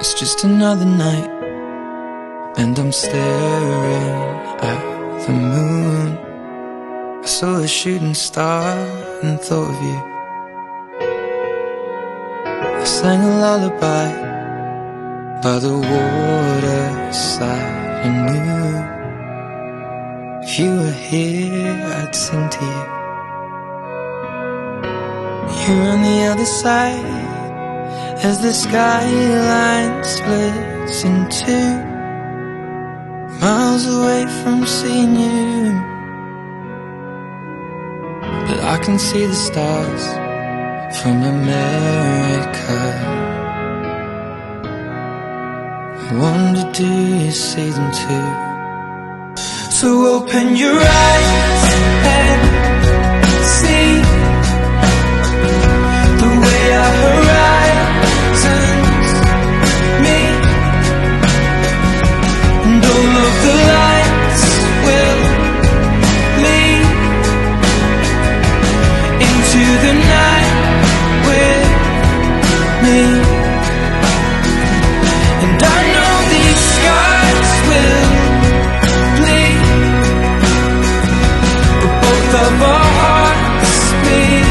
It's just another night, and I'm staring at the moon. I saw a shooting star and thought of you. I sang a lullaby by the waterside and knew if you were here, I'd sing to you. You're on the other side as the skyline splits in two, miles away from seeing you. But I can see the stars from America. I wonder, do you see them too? So open your eyes and see the way our horizons meet, and all of the lights will lead into the night with me. And I know these skies will bleed, but both of our hearts bleed.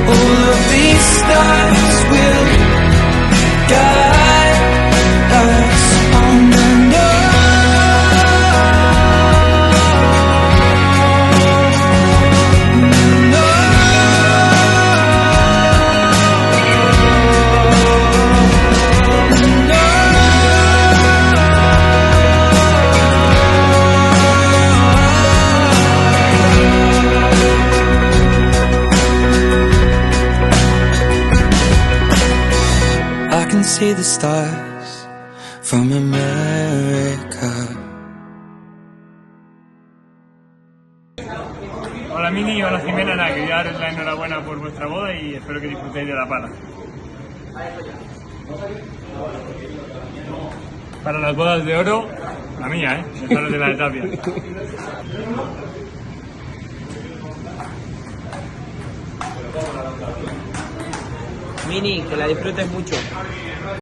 All of these stars will guide us on and on. I can see the stars from America. Hola Mini, hola Jimena, nada, quería daros la enhorabuena por vuestra boda y espero que disfrutéis de la pala. Para las bodas de oro, la mía, esta no es de la de Tapia. Mini, que la disfrutes mucho.